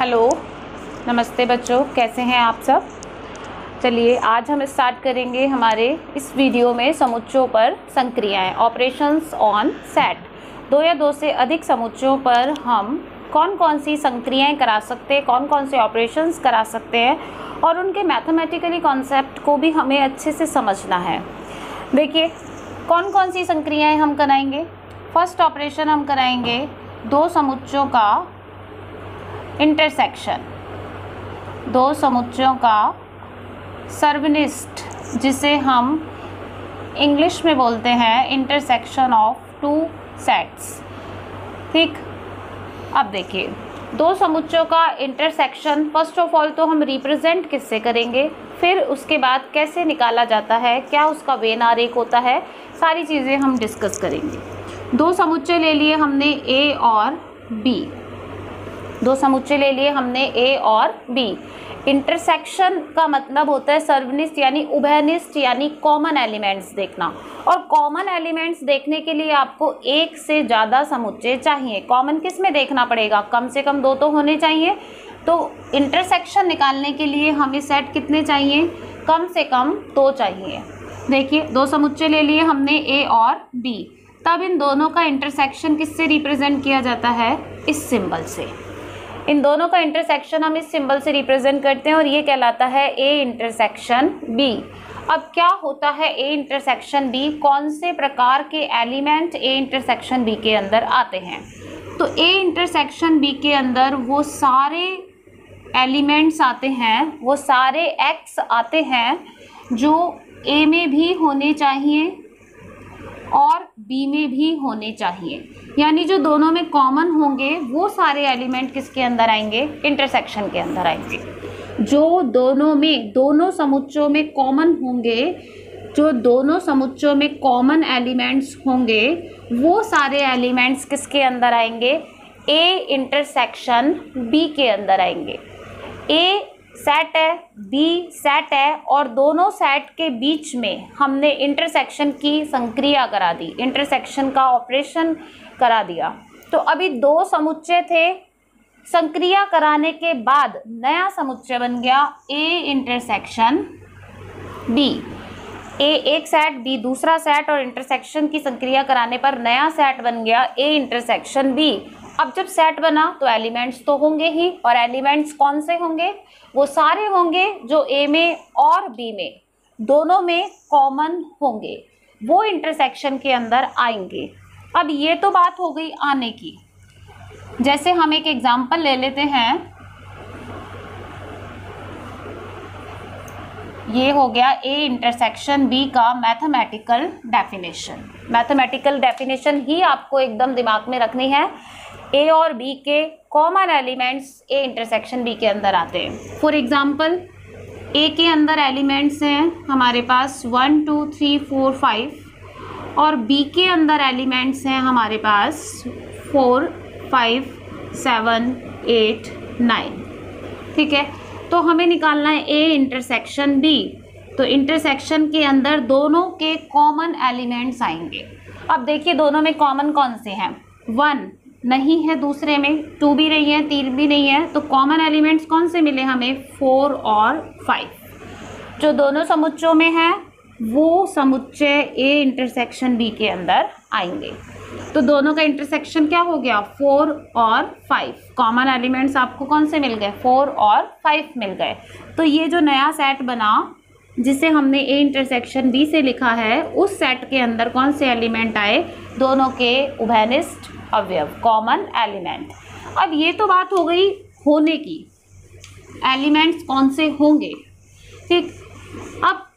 Hello, नमस्ते बच्चों, कैसे हैं आप सब। चलिए आज हम स्टार्ट करेंगे हमारे इस वीडियो में समुच्चयों पर संक्रियाएं, ऑपरेशंस ऑन सेट। दो या दो से अधिक समुच्चयों पर हम कौन कौन सी संक्रियाएं करा सकते हैं, कौन कौन से ऑपरेशंस करा सकते हैं और उनके मैथमेटिकली कॉन्सेप्ट को भी हमें अच्छे से समझना है। देखिए कौन कौन सी संक्रियाएं हम कराएंगे। फर्स्ट ऑपरेशन हम कराएंगे दो समुच्चयों का इंटरसेक्शन, दो समुच्चयों का सर्वनिष्ठ, जिसे हम इंग्लिश में बोलते हैं इंटरसेक्शन ऑफ टू सेट्स। ठीक, अब देखिए दो समुच्चयों का इंटरसेक्शन फर्स्ट ऑफ ऑल तो हम रिप्रेजेंट किससे करेंगे, फिर उसके बाद कैसे निकाला जाता है, क्या उसका वेन आरेख होता है, सारी चीज़ें हम डिस्कस करेंगे। दो समुच्चय ले लिए हमने ए और बी, दो समुच्चय ले लिए हमने ए और बी। इंटरसेक्शन का मतलब होता है सर्वनिष्ठ यानी उभयनिष्ठ यानी कॉमन एलिमेंट्स देखना, और कॉमन एलिमेंट्स देखने के लिए आपको एक से ज़्यादा समुच्चय चाहिए। कॉमन किस में देखना पड़ेगा, कम से कम दो तो होने चाहिए। तो इंटरसेक्शन निकालने के लिए हमें सेट कितने चाहिए, कम से कम दो चाहिए। देखिए दो समुच्चय ले लिए हमने ए और बी, तब इन दोनों का इंटरसेक्शन किससे रिप्रेजेंट किया जाता है, इस सिंबल से। इन दोनों का इंटरसेक्शन हम इस सिंबल से रिप्रेजेंट करते हैं और ये कहलाता है ए इंटरसेक्शन बी। अब क्या होता है ए इंटरसेक्शन बी, कौन से प्रकार के एलिमेंट ए इंटरसेक्शन बी के अंदर आते हैं। तो ए इंटरसेक्शन बी के अंदर वो सारे एलिमेंट्स आते हैं, वो सारे एक्स आते हैं जो ए में भी होने चाहिए और बी में भी होने चाहिए, यानी जो दोनों में कॉमन होंगे वो सारे एलिमेंट किसके अंदर आएंगे, इंटरसेक्शन के अंदर आएंगे। जो दोनों में, दोनों समुच्चयों में कॉमन होंगे, जो दोनों समुच्चयों में कॉमन एलिमेंट्स होंगे वो सारे एलिमेंट्स किसके अंदर आएंगे, ए इंटरसेक्शन बी के अंदर आएंगे। ए सेट है, बी सेट है, और दोनों सेट के बीच में हमने इंटरसेक्शन की संक्रिया करा दी, इंटरसेक्शन का ऑपरेशन करा दिया। तो अभी दो समुच्चय थे, संक्रिया कराने के बाद नया समुच्चय बन गया ए इंटरसेक्शन बी। ए एक सेट, बी दूसरा सेट, और इंटरसेक्शन की संक्रिया कराने पर नया सेट बन गया ए इंटरसेक्शन बी। अब जब सेट बना तो एलिमेंट्स तो होंगे ही, और एलिमेंट्स कौन से होंगे, वो सारे होंगे जो ए में और बी में दोनों में कॉमन होंगे, वो इंटरसेक्शन के अंदर आएंगे। अब ये तो बात हो गई आने की। जैसे हम एक एग्जांपल ले लेते हैं, ये हो गया ए इंटरसेक्शन बी का मैथमेटिकल डेफिनेशन। मैथमेटिकल डेफिनेशन ही आपको एकदम दिमाग में रखनी है। ए और बी के common elements A intersection B के अंदर आते हैं। फॉर एग्जांपल ए के अंदर एलिमेंट्स हैं हमारे पास 1 2 3 4 5, और बी के अंदर एलिमेंट्स हैं हमारे पास 4 5 7 8 9। ठीक है, तो हमें निकालना है ए इंटरसेक्शन बी। तो इंटरसेक्शन के अंदर दोनों के कॉमन एलिमेंट्स आएंगे। अब देखिए दोनों में कॉमन कौन से हैं, 1 नहीं है दूसरे में, 2 भी नहीं है, 3 भी नहीं है, तो कॉमन एलिमेंट्स कौन से मिले हमें, 4 और 5। जो दोनों समुच्चयों में है वो समुच्चय ए इंटरसेक्शन बी के अंदर आएंगे। तो दोनों का इंटरसेक्शन क्या हो गया, 4 और 5। कॉमन एलिमेंट्स आपको कौन से मिल गए, 4 और 5 मिल गए। तो ये जो नया सेट बना जिसे हमने ए इंटरसेक्शन बी से लिखा है, उस सेट के अंदर कौन से एलिमेंट आए, दोनों के उभयनिष्ठ अवयव, कॉमन एलिमेंट। अब ये तो बात हो गई होने की, एलिमेंट्स कौन से होंगे। ठीक, अब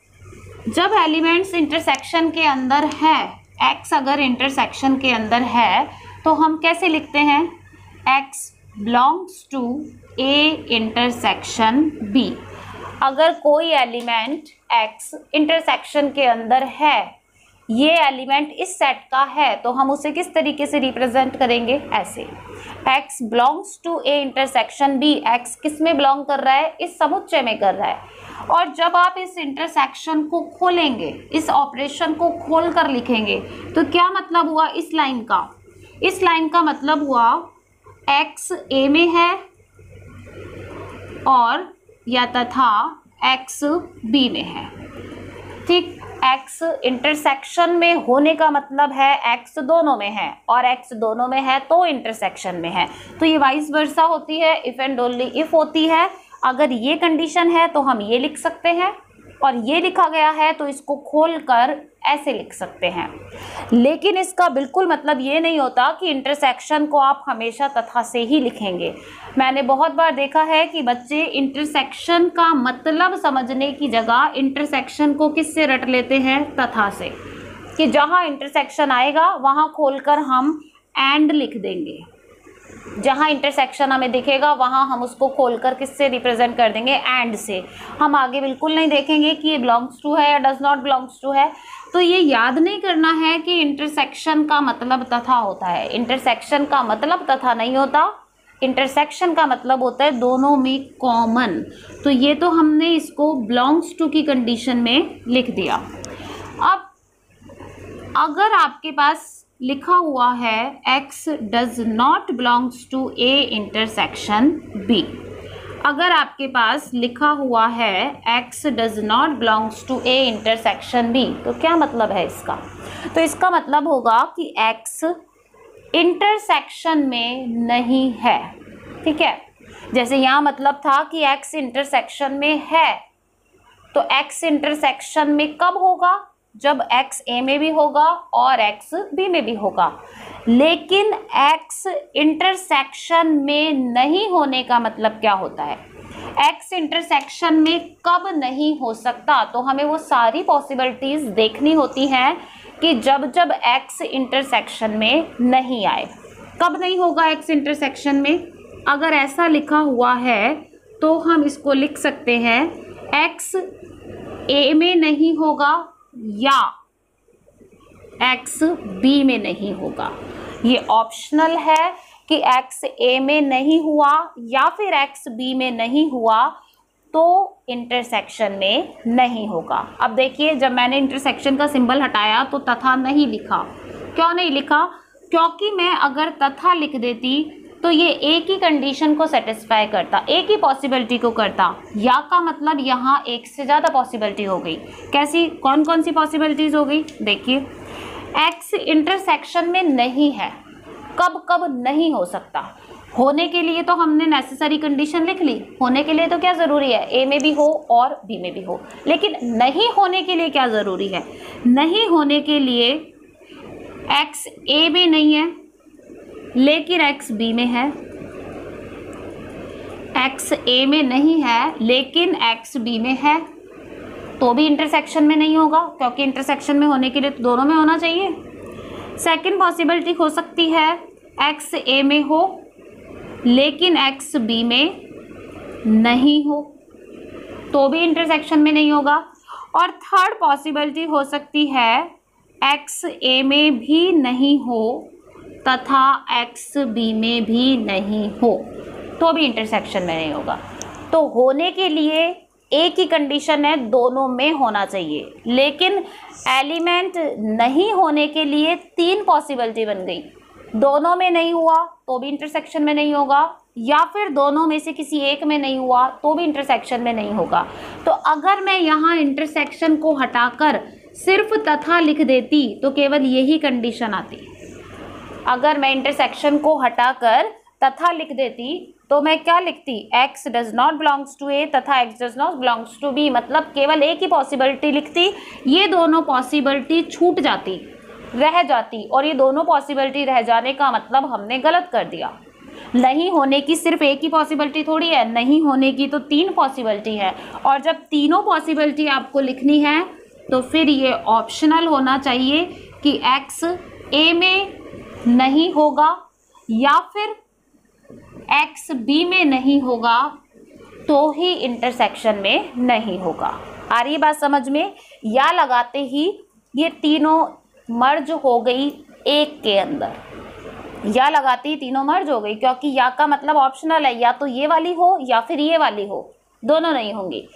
जब एलिमेंट्स इंटरसेक्शन के अंदर है, एक्स अगर इंटरसेक्शन के अंदर है तो हम कैसे लिखते हैं, x belongs to A intersection B. अगर कोई एलिमेंट एक्स इंटरसेक्शन के अंदर है, ये एलिमेंट इस सेट का है, तो हम उसे किस तरीके से रिप्रेजेंट करेंगे, ऐसे x belongs to A intersection B. x किस में बिलोंग कर रहा है, इस समुच्चय में कर रहा है। और जब आप इस इंटरसेक्शन को खोलेंगे, इस ऑपरेशन को खोल कर लिखेंगे, तो क्या मतलब हुआ इस लाइन का, इस लाइन का मतलब हुआ x a में है, और या तथा x b में है। ठीक, x इंटरसेक्शन में होने का मतलब है x दोनों में है, और x दोनों में है तो इंटरसेक्शन में है। तो ये वाइस वर्सा होती है, इफ एंड ओनली इफ होती है। अगर ये कंडीशन है तो हम ये लिख सकते हैं, और ये लिखा गया है तो इसको खोलकर ऐसे लिख सकते हैं। लेकिन इसका बिल्कुल मतलब ये नहीं होता कि इंटरसेक्शन को आप हमेशा तथा से ही लिखेंगे। मैंने बहुत बार देखा है कि बच्चे इंटरसेक्शन का मतलब समझने की जगह इंटरसेक्शन को किससे रट लेते हैं, तथा से, कि जहाँ इंटरसेक्शन आएगा वहाँ खोलकर हम एंड लिख देंगे। जहाँ इंटरसेक्शन हमें दिखेगा वहाँ हम उसको खोलकर किससे रिप्रेजेंट कर देंगे, एंड से। हम आगे बिल्कुल नहीं देखेंगे कि ये बिलोंग्स टू है या डज नॉट बिलोंग्स टू है। तो ये याद नहीं करना है कि इंटरसेक्शन का मतलब तथा होता है। इंटरसेक्शन का मतलब तथा नहीं होता, इंटरसेक्शन का मतलब होता है दोनों में कॉमन। तो ये तो हमने इसको बिलोंग्स टू की कंडीशन में लिख दिया। अब अगर आपके पास लिखा हुआ है x does not belongs to a intersection b, अगर आपके पास लिखा हुआ है x does not belongs to a intersection b, तो क्या मतलब है इसका? तो इसका मतलब होगा कि x इंटरसेक्शन में नहीं है। ठीक है, जैसे यहाँ मतलब था कि x इंटरसेक्शन में है, तो x इंटरसेक्शन में कब होगा? जब x a में भी होगा और x b में भी होगा। लेकिन x इंटरसेक्शन में नहीं होने का मतलब क्या होता है? x इंटरसेक्शन में कब नहीं हो सकता? तो हमें वो सारी पॉसिबिलिटीज देखनी होती हैं कि जब जब x इंटरसेक्शन में नहीं आए। कब नहीं होगा x इंटरसेक्शन में? अगर ऐसा लिखा हुआ है तो हम इसको लिख सकते हैं x a में नहीं होगा या x b में नहीं होगा। ये ऑप्शनल है कि x a में नहीं हुआ या फिर x b में नहीं हुआ तो इंटरसेक्शन में नहीं होगा। अब देखिए, जब मैंने इंटरसेक्शन का सिंबल हटाया तो तथा नहीं लिखा। क्यों नहीं लिखा? क्योंकि मैं अगर तथा लिख देती तो ये एक ही कंडीशन को सेटिस्फाई करता, एक ही पॉसिबिलिटी को करता। या का मतलब यहाँ एक से ज़्यादा पॉसिबिलिटी हो गई। कैसी, कौन कौन सी पॉसिबिलिटीज़ हो गई? देखिए, x इंटरसेक्शन में नहीं है, कब कब नहीं हो सकता। होने के लिए तो हमने नेसेसरी कंडीशन लिख ली, होने के लिए तो क्या ज़रूरी है, a में भी हो और b में भी हो। लेकिन नहीं होने के लिए क्या ज़रूरी है? नहीं होने के लिए x a में नहीं है लेकिन x b में है, x a में नहीं है लेकिन x b में है, तो भी इंटरसेक्शन में नहीं होगा, क्योंकि इंटरसेक्शन में होने के लिए तो दोनों में होना चाहिए। सेकंड पॉसिबिलिटी हो सकती है x a में हो लेकिन x b में नहीं हो, तो भी इंटरसेक्शन में नहीं होगा। और थर्ड पॉसिबिलिटी हो सकती है x a में भी नहीं हो तथा x b में भी नहीं हो, तो भी इंटरसेक्शन में नहीं होगा। तो होने के लिए एक ही कंडीशन है, दोनों में होना चाहिए। लेकिन एलिमेंट नहीं होने के लिए तीन पॉसिबिलिटी बन गई। दोनों में नहीं हुआ तो भी इंटरसेक्शन में नहीं होगा, या फिर दोनों में से किसी एक में नहीं हुआ तो भी इंटरसेक्शन में नहीं होगा। तो अगर मैं यहाँ इंटरसेक्शन को हटाकर सिर्फ तथा लिख देती तो केवल यही कंडीशन आती। अगर मैं इंटरसेक्शन को हटाकर तथा लिख देती तो मैं क्या लिखती? x does not belongs to a तथा x does not belongs to b, मतलब केवल एक ही पॉसिबिलिटी लिखती। ये दोनों पॉसिबिलिटी छूट जाती, रह जाती, और ये दोनों पॉसिबिलिटी रह जाने का मतलब हमने गलत कर दिया। नहीं होने की सिर्फ एक ही पॉसिबिलिटी थोड़ी है, नहीं होने की तो तीन पॉसिबिलिटी है। और जब तीनों पॉसिबिलिटी आपको लिखनी है तो फिर ये ऑप्शनल होना चाहिए कि x a में नहीं होगा या फिर x b में नहीं होगा तो ही इंटरसेक्शन में नहीं होगा। आ रही बात समझ में? या लगाते ही ये तीनों मर्ज हो गई एक के अंदर, या लगाते ही तीनों मर्ज हो गई, क्योंकि या का मतलब ऑप्शनल है, या तो ये वाली हो या फिर ये वाली हो, दोनों नहीं होंगी।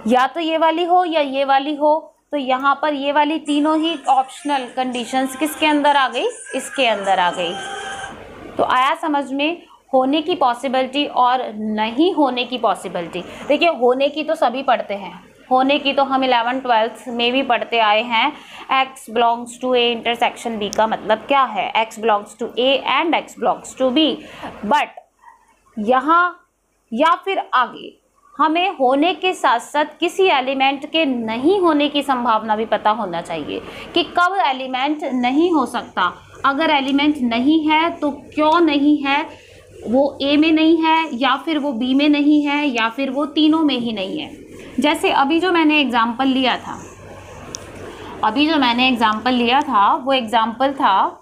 या तो ये वाली हो या ये वाली हो, तो यहाँ पर ये वाली तीनों ही ऑप्शनल कंडीशंस किसके अंदर आ गई? इसके अंदर आ गई। तो आया समझ में? होने की पॉसिबिलिटी और नहीं होने की पॉसिबिलिटी। देखिए होने की तो सभी पढ़ते हैं, होने की तो हम 11th 12th में भी पढ़ते आए हैं। x belongs to A intersection b का मतलब क्या है, x belongs to a and x belongs to b। But यहाँ या फिर आगे हमें होने के साथ साथ किसी एलिमेंट के नहीं होने की संभावना भी पता होना चाहिए कि कब एलिमेंट नहीं हो सकता। अगर एलिमेंट नहीं है तो क्यों नहीं है, वो ए में नहीं है या फिर वो बी में नहीं है या फिर वो तीनों में ही नहीं है। जैसे अभी जो मैंने एग्जाम्पल लिया था, वो एग्जाम्पल था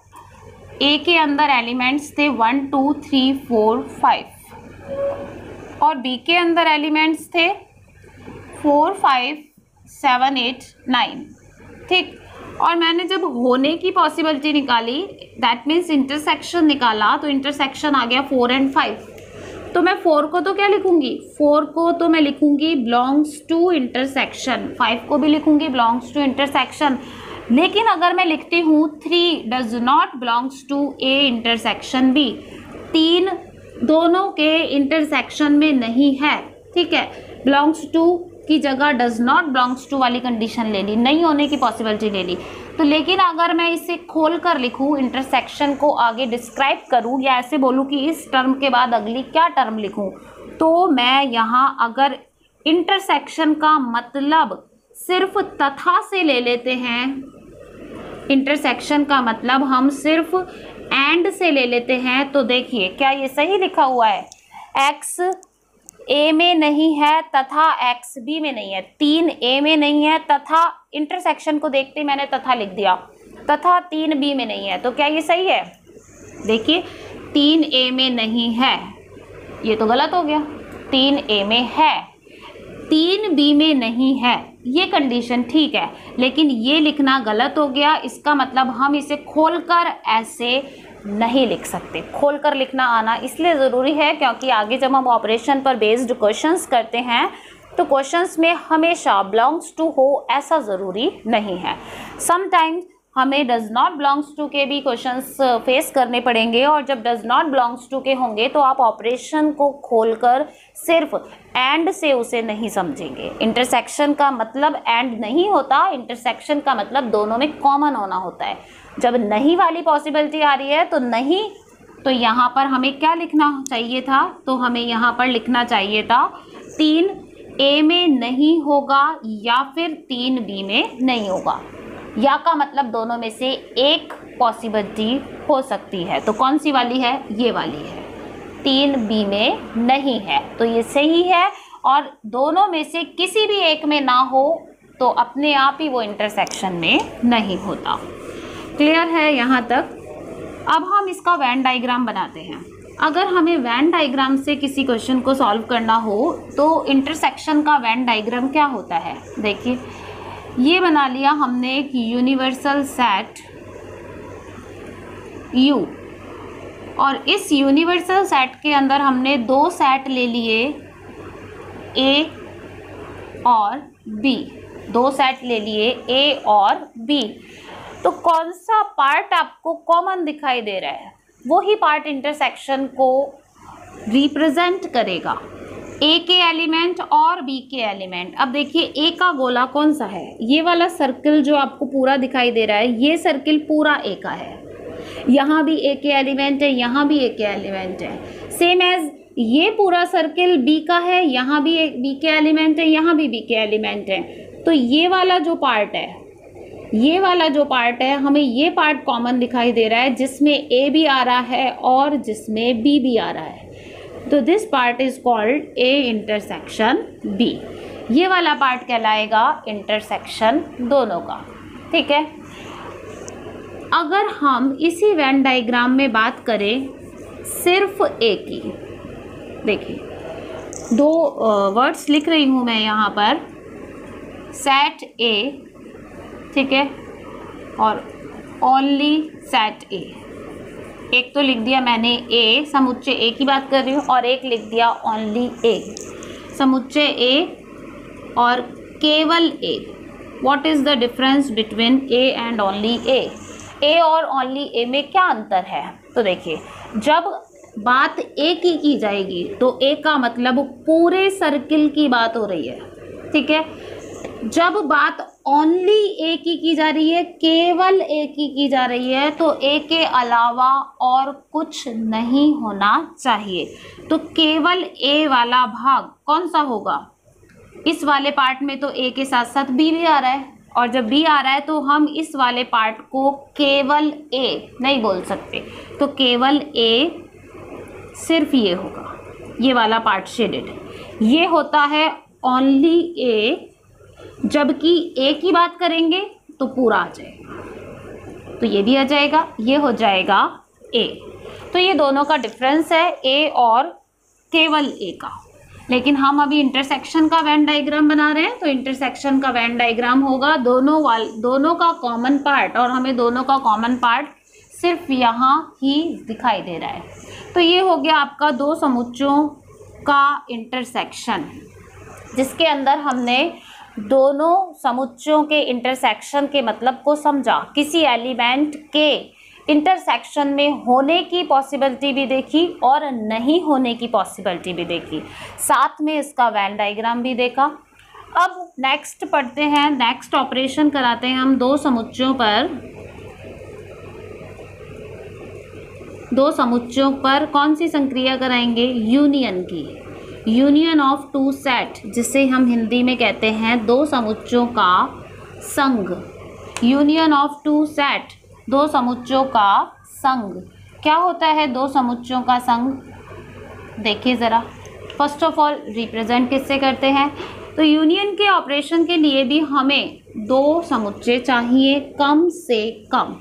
ए के अंदर एलिमेंट्स थे 1 2 3 4 5 और बी के अंदर एलिमेंट्स थे 4 5 7 8 9। ठीक, और मैंने जब होने की पॉसिबिलिटी निकाली, दैट मीन्स इंटरसेक्शन निकाला, तो इंटरसेक्शन आ गया 4 एंड 5। तो मैं 4 को तो क्या लिखूंगी, 4 को तो मैं लिखूंगी बिलोंग्स टू इंटरसेक्शन, 5 को भी लिखूंगी बिलोंग्स टू इंटरसेक्शन। लेकिन अगर मैं लिखती हूँ 3 does not belongs to A intersection B, 3 दोनों के इंटरसेक्शन में नहीं है। ठीक है, बिलोंग्स टू की जगह डज नॉट बिलोंग्स टू वाली कंडीशन ले ली, नहीं होने की पॉसिबिलिटी ले ली। तो लेकिन अगर मैं इसे खोल कर लिखूँ, इंटरसेक्शन को आगे डिस्क्राइब करूँ या ऐसे बोलूँ कि इस टर्म के बाद अगली क्या टर्म लिखूँ, तो मैं यहाँ अगर इंटरसेक्शन का मतलब सिर्फ तथा से ले लेते हैं, इंटरसेक्शन का मतलब हम सिर्फ एंड से ले लेते हैं, तो देखिए क्या ये सही लिखा हुआ है, x a में नहीं है तथा x b में नहीं है, 3 a में नहीं है तथा इंटरसेक्शन को देखते मैंने तथा लिख दिया, तथा 3 b में नहीं है, तो क्या ये सही है? देखिए 3 a में नहीं है, ये तो गलत हो गया, 3 a में है, 3 b में नहीं है, ये कंडीशन ठीक है, लेकिन ये लिखना गलत हो गया। इसका मतलब हम इसे खोलकर ऐसे नहीं लिख सकते। खोलकर लिखना आना इसलिए ज़रूरी है क्योंकि आगे जब हम ऑपरेशन पर बेस्ड क्वेश्चंस करते हैं तो क्वेश्चंस में हमेशा बिलोंग्स टू हो ऐसा ज़रूरी नहीं है। समटाइम्स हमें डज नॉट बिलोंग्स टू के भी क्वेश्चंस फेस करने पड़ेंगे, और जब डज नॉट बिलोंग्स टू के होंगे तो आप ऑपरेशन को खोलकर सिर्फ एंड से उसे नहीं समझेंगे। इंटरसेक्शन का मतलब एंड नहीं होता, इंटरसेक्शन का मतलब दोनों में कॉमन होना होता है। जब नहीं वाली पॉसिबिलिटी आ रही है तो नहीं, तो यहाँ पर हमें क्या लिखना चाहिए था, तो हमें यहाँ पर लिखना चाहिए था 3 ए में नहीं होगा या फिर 3 बी में नहीं होगा। या का मतलब दोनों में से एक पॉसिबिलिटी हो सकती है, तो कौन सी वाली है, ये वाली है, 3 बी में नहीं है, तो ये सही है। और दोनों में से किसी भी एक में ना हो तो अपने आप ही वो इंटरसेक्शन में नहीं होता। क्लियर है यहाँ तक? अब हम इसका वेन डायग्राम बनाते हैं। अगर हमें वेन डायग्राम से किसी क्वेश्चन को सॉल्व करना हो तो इंटरसेक्शन का वेन डायग्राम क्या होता है, देखिए ये बना लिया हमने एक यूनिवर्सल सेट U, और इस यूनिवर्सल सेट के अंदर हमने 2 सेट ले लिए A और B, 2 सेट ले लिए A और B। तो कौन सा पार्ट आपको कॉमन दिखाई दे रहा है, वही पार्ट इंटरसेक्शन को रिप्रेजेंट करेगा, ए के एलिमेंट और बी के एलिमेंट। अब देखिए ए का गोला कौन सा है, ये वाला सर्किल जो आपको पूरा दिखाई दे रहा है, ये सर्किल पूरा ए का है, यहाँ भी ए के एलिमेंट है, यहाँ भी ए के एलिमेंट है। सेम एज ये पूरा सर्किल बी का है, यहाँ भी बी के एलिमेंट है, यहाँ भी बी के एलिमेंट है। तो ये वाला जो पार्ट है, ये वाला जो पार्ट है, हमें ये पार्ट कॉमन दिखाई दे रहा है जिसमें ए भी आ रहा है और जिसमें बी भी आ रहा है। तो this part is called A intersection B. ये वाला पार्ट कहलाएगा इंटरसेक्शन दोनों का। ठीक है, अगर हम इसी वेन डायग्राम में बात करें सिर्फ ए की, देखिए 2 वर्ड्स लिख रही हूँ मैं यहाँ पर, सेट ए, ठीक है, और ओनली सेट ए। एक तो लिख दिया मैंने ए, समुच्चय ए की बात कर रही हूँ, और एक लिख दिया ओनली ए, समुच्चय ए और केवल A. What is the difference between A and only A? A और ओनली ए में क्या अंतर है? तो देखिए, जब बात ए की जाएगी तो ए का मतलब पूरे सर्किल की बात हो रही है, ठीक है। जब बात ओनली ए की जा रही है, केवल ए की जा रही है, तो ए के अलावा और कुछ नहीं होना चाहिए। तो केवल ए वाला भाग कौन सा होगा? इस वाले पार्ट में तो ए के साथ साथ बी भी आ रहा है, और जब बी आ रहा है तो हम इस वाले पार्ट को केवल ए नहीं बोल सकते, तो केवल ए सिर्फ ये होगा, ये वाला पार्ट शेडेड, ये होता है ओनली ए। जबकि ए की बात करेंगे तो पूरा आ जाएगा, तो ये भी आ जाएगा, ये हो जाएगा ए। तो ये दोनों का डिफरेंस है, ए और केवल ए का। लेकिन हम अभी इंटरसेक्शन का वेन डायग्राम बना रहे हैं, तो इंटरसेक्शन का वेन डायग्राम होगा दोनों का कॉमन पार्ट, और हमें दोनों का कॉमन पार्ट सिर्फ यहाँ ही दिखाई दे रहा है। तो ये हो गया आपका दो समुच्चों का इंटरसेक्शन, जिसके अंदर हमने दोनों समुच्चों के इंटरसेक्शन के मतलब को समझा, किसी एलिमेंट के इंटरसेक्शन में होने की पॉसिबिलिटी भी देखी और नहीं होने की पॉसिबिलिटी भी देखी, साथ में इसका वेन डायग्राम भी देखा। अब नेक्स्ट पढ़ते हैं, नेक्स्ट ऑपरेशन कराते हैं हम दो समुच्चों पर कौन सी संक्रिया कराएंगे? यूनियन की, यूनियन ऑफ टू सेट, जिसे हम हिंदी में कहते हैं दो समुच्चों का संघ। यूनियन ऑफ टू सेट, दो समुच्चों का संघ। क्या होता है दो समुच्चों का संघ? देखिए ज़रा, फर्स्ट ऑफ ऑल रिप्रेजेंट किससे करते हैं? तो यूनियन के ऑपरेशन के लिए भी हमें दो समुच्चय चाहिए कम से कम।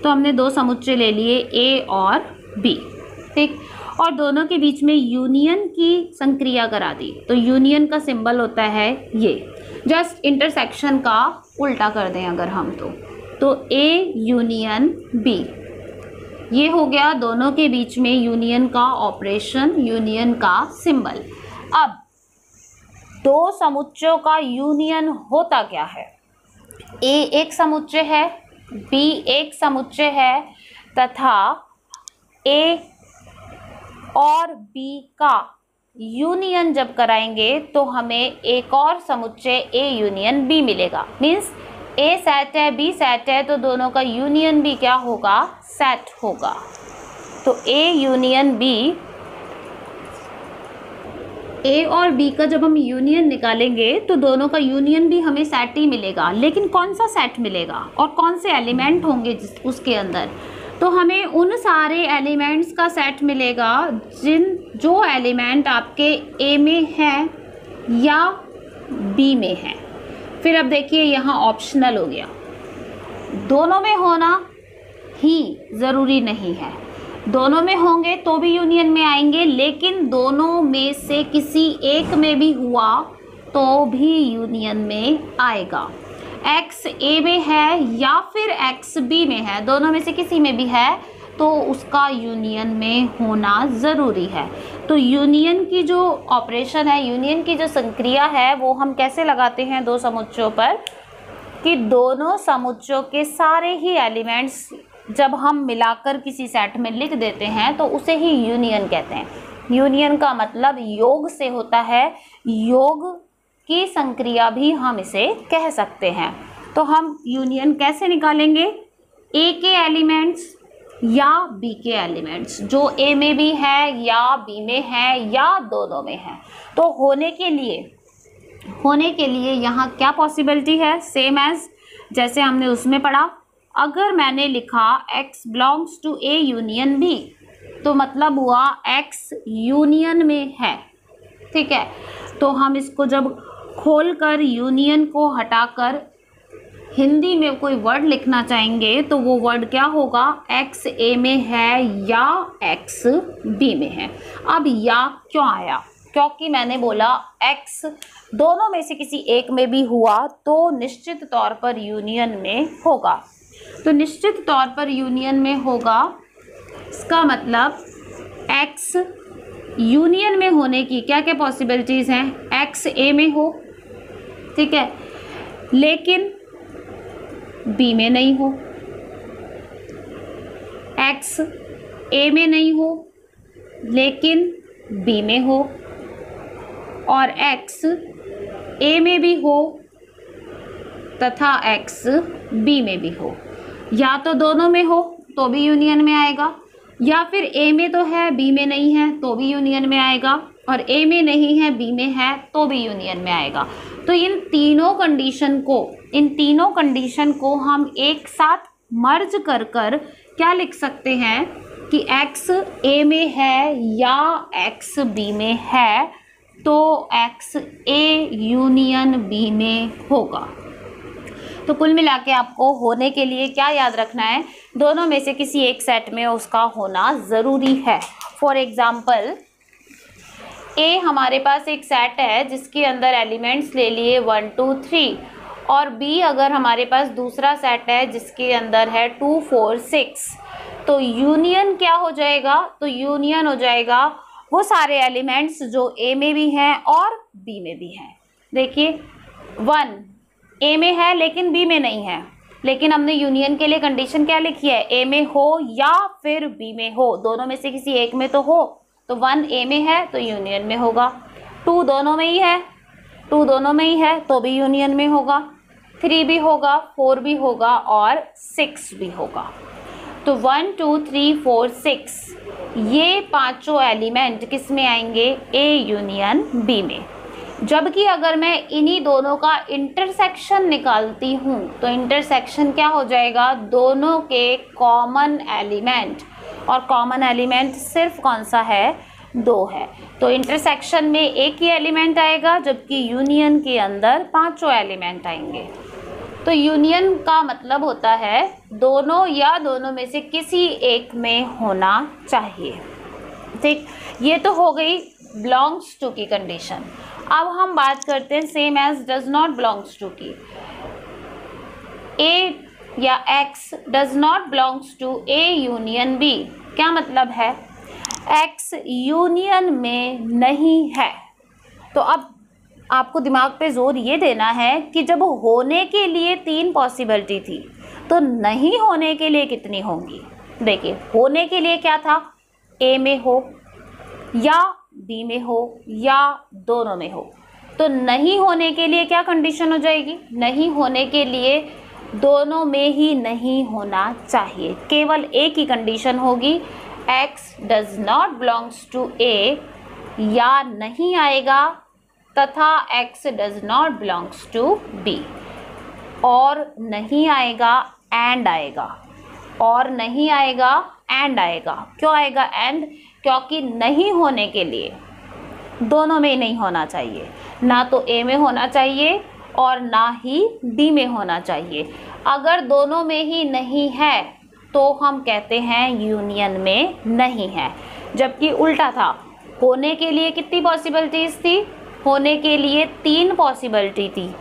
तो हमने दो समुच्चय ले लिए ए और बी, ठीक, और दोनों के बीच में यूनियन की संक्रिया करा दी। तो यूनियन का सिंबल होता है ये, जस्ट इंटरसेक्शन का उल्टा कर दें अगर हम तो ए यूनियन बी, ये हो गया दोनों के बीच में यूनियन का ऑपरेशन, यूनियन का सिंबल। अब दो समुच्चयों का यूनियन होता क्या है? ए एक समुच्चय है, बी एक समुच्चय है, तथा ए और बी का यूनियन जब कराएंगे तो हमें एक और समुच्चय ए यूनियन बी मिलेगा। मीन्स ए सेट है, बी सेट है, तो दोनों का यूनियन भी क्या होगा? सेट होगा। तो ए यूनियन बी, ए और बी का जब हम यूनियन निकालेंगे तो दोनों का यूनियन भी हमें सेट ही मिलेगा। लेकिन कौन सा सेट मिलेगा और कौन से एलिमेंट होंगे उसके अंदर? तो हमें उन सारे एलिमेंट्स का सेट मिलेगा जो एलिमेंट आपके ए में है या बी में है। फिर अब देखिए यहाँ ऑप्शनल हो गया, दोनों में होना ही ज़रूरी नहीं है, दोनों में होंगे तो भी यूनियन में आएंगे, लेकिन दोनों में से किसी एक में भी हुआ तो भी यूनियन में आएगा। एक्स ए में है या फिर एक्स बी में है, दोनों में से किसी में भी है तो उसका यूनियन में होना ज़रूरी है। तो यूनियन की जो ऑपरेशन है, यूनियन की जो संक्रिया है, वो हम कैसे लगाते हैं दो समुच्चयों पर, कि दोनों समुच्चयों के सारे ही एलिमेंट्स जब हम मिलाकर किसी सेट में लिख देते हैं तो उसे ही यूनियन कहते हैं। यूनियन का मतलब योग से होता है, योग की संक्रिया भी हम इसे कह सकते हैं। तो हम यूनियन कैसे निकालेंगे? ए के एलिमेंट्स या बी के एलिमेंट्स, जो ए में भी है या बी में है या दोनों में है। तो होने के लिए यहाँ क्या पॉसिबिलिटी है? सेम एज जैसे हमने उसमें पढ़ा, अगर मैंने लिखा x belongs to A union B, तो मतलब हुआ x यूनियन में है, ठीक है। तो हम इसको जब खोलकर यूनियन को हटाकर हिंदी में कोई वर्ड लिखना चाहेंगे तो वो वर्ड क्या होगा? x ए में है या x बी में है। अब या क्यों आया? क्योंकि मैंने बोला x दोनों में से किसी एक में भी हुआ तो निश्चित तौर पर यूनियन में होगा। तो निश्चित तौर पर यूनियन में होगा, इसका मतलब x यूनियन में होने की क्या क्या पॉसिबिलिटीज़ हैं? x ए में हो, ठीक है, लेकिन बी में नहीं हो, x ए में नहीं हो लेकिन बी में हो, और एक्स ए में भी हो तथा एक्स बी में भी हो। या तो दोनों में हो तो भी यूनियन में आएगा, या फिर ए में तो है बी में नहीं है तो भी यूनियन में आएगा, और ए में नहीं है बी में है तो भी यूनियन में आएगा। तो इन तीनों कंडीशन को हम एक साथ मर्ज कर क्या लिख सकते हैं कि एक्स ए में है या एक्स बी में है तो एक्स ए यूनियन बी में होगा। तो कुल मिला के आपको होने के लिए क्या याद रखना है, दोनों में से किसी एक सेट में उसका होना ज़रूरी है। फॉर एग्ज़ाम्पल ए हमारे पास एक सेट है जिसके अंदर एलिमेंट्स ले लिए 1 2 3, और बी अगर हमारे पास दूसरा सेट है जिसके अंदर है 2 4 6, तो यूनियन क्या हो जाएगा, तो यूनियन हो जाएगा वो सारे एलिमेंट्स जो ए में भी हैं और बी में भी हैं। देखिए 1 ए में है लेकिन बी में नहीं है, लेकिन हमने यूनियन के लिए कंडीशन क्या लिखी है, ए में हो या फिर बी में हो, दोनों में से किसी एक में तो हो। तो 1 ए में है तो यूनियन में होगा, 2 दोनों में ही है तो भी यूनियन में होगा, 3 भी होगा, 4 भी होगा और 6 भी होगा। तो 1 2 3 4 6 ये पांचों एलिमेंट किस में आएंगे, ए यूनियन बी में। जबकि अगर मैं इन्हीं दोनों का इंटरसेक्शन निकालती हूँ तो इंटरसेक्शन क्या हो जाएगा, दोनों के कॉमन एलिमेंट, और कॉमन एलिमेंट सिर्फ कौन सा है, 2 है। तो इंटरसेक्शन में एक ही एलिमेंट आएगा जबकि यूनियन के अंदर पांचों एलिमेंट आएंगे। तो यूनियन का मतलब होता है दोनों या दोनों में से किसी एक में होना चाहिए। ठीक, ये तो हो गई बिलोंग्स टू की कंडीशन। अब हम बात करते हैं same as does not belongs to की। ए या x does not belongs to A union B. क्या मतलब है, एक्स यूनियन में नहीं है। तो अब आपको दिमाग पे जोर ये देना है कि जब होने के लिए 3 पॉसिबिलिटी थी तो नहीं होने के लिए कितनी होंगी। देखिए होने के लिए क्या था, ए में हो या बी में हो या दोनों में हो। तो नहीं होने के लिए क्या कंडीशन हो जाएगी, नहीं होने के लिए दोनों में ही नहीं होना चाहिए, केवल एक ही कंडीशन होगी, x does not belongs to A या नहीं आएगा तथा x does not belongs to B, और नहीं आएगा एंड आएगा, और नहीं आएगा एंड आएगा। क्यों आएगा एंड, क्योंकि नहीं होने के लिए दोनों में नहीं होना चाहिए, ना तो ए में होना चाहिए और ना ही बी में होना चाहिए। अगर दोनों में ही नहीं है तो हम कहते हैं यूनियन में नहीं है। जबकि उल्टा था, होने के लिए कितनी पॉसिबिलिटीज़ थी, होने के लिए 3 पॉसिबिलिटी थी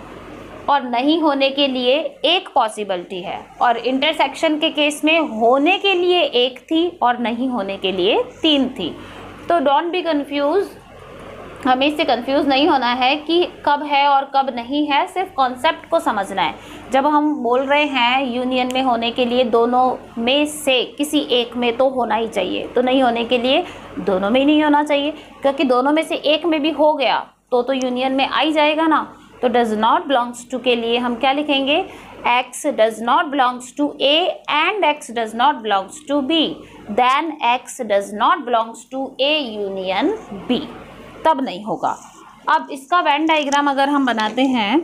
और नहीं होने के लिए 1 पॉसिबिलिटी है। और इंटरसेक्शन के केस में होने के लिए 1 थी और नहीं होने के लिए 3 थी। तो डोंट बी कंफ्यूज, हमें इससे कंफ्यूज नहीं होना है कि कब है और कब नहीं है, सिर्फ कॉन्सेप्ट को समझना है। जब हम बोल रहे हैं यूनियन में होने के लिए दोनों में से किसी एक में तो होना ही चाहिए, तो नहीं होने के लिए दोनों में ही नहीं होना चाहिए, क्योंकि दोनों में से एक में भी हो गया तो यूनियन में आ ही जाएगा ना। तो डज नॉट बिलोंग्स टू के लिए हम क्या लिखेंगे, x does not belongs to A and x does not belongs to B, then x does not belongs to A union B, तब नहीं होगा। अब इसका वेन डायग्राम अगर हम बनाते हैं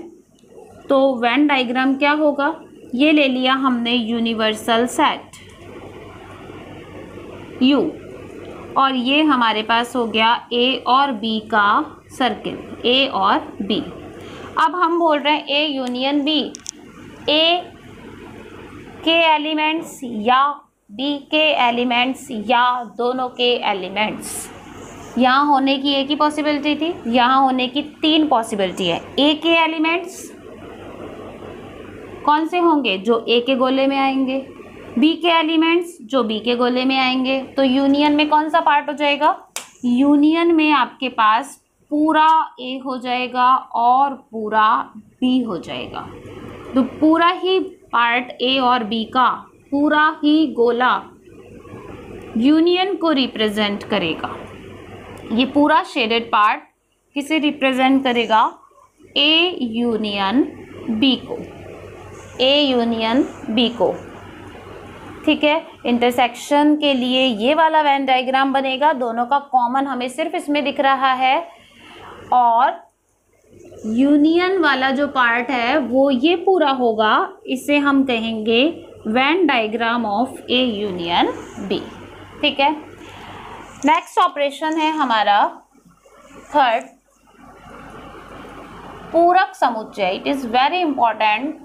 तो वेन डायग्राम क्या होगा, ये ले लिया हमने यूनिवर्सल सेट U, और ये हमारे पास हो गया A और B का सर्किल, A और B। अब हम बोल रहे हैं A यूनियन B, A के एलिमेंट्स या B के एलिमेंट्स या दोनों के एलिमेंट्स। यहाँ होने की एक ही पॉसिबिलिटी थी, यहाँ होने की 3 पॉसिबिलिटी है। A के एलिमेंट्स कौन से होंगे, जो A के गोले में आएंगे, बी के एलिमेंट्स जो बी के गोले में आएंगे। तो यूनियन में कौन सा पार्ट हो जाएगा, यूनियन में आपके पास पूरा ए हो जाएगा और पूरा बी हो जाएगा। तो पूरा ही पार्ट ए और बी का पूरा ही गोला यूनियन को रिप्रेजेंट करेगा। ये पूरा शेडेड पार्ट किसे रिप्रेजेंट करेगा? ए यूनियन बी को, ए यूनियन बी को। ठीक है, इंटरसेक्शन के लिए ये वाला वेन डायग्राम बनेगा, दोनों का कॉमन हमें सिर्फ इसमें दिख रहा है, और यूनियन वाला जो पार्ट है वो ये पूरा होगा, इसे हम कहेंगे Venn diagram of A union B. ठीक है, नेक्स्ट ऑपरेशन है हमारा थर्ड, पूरक समुच्चय। It is very important.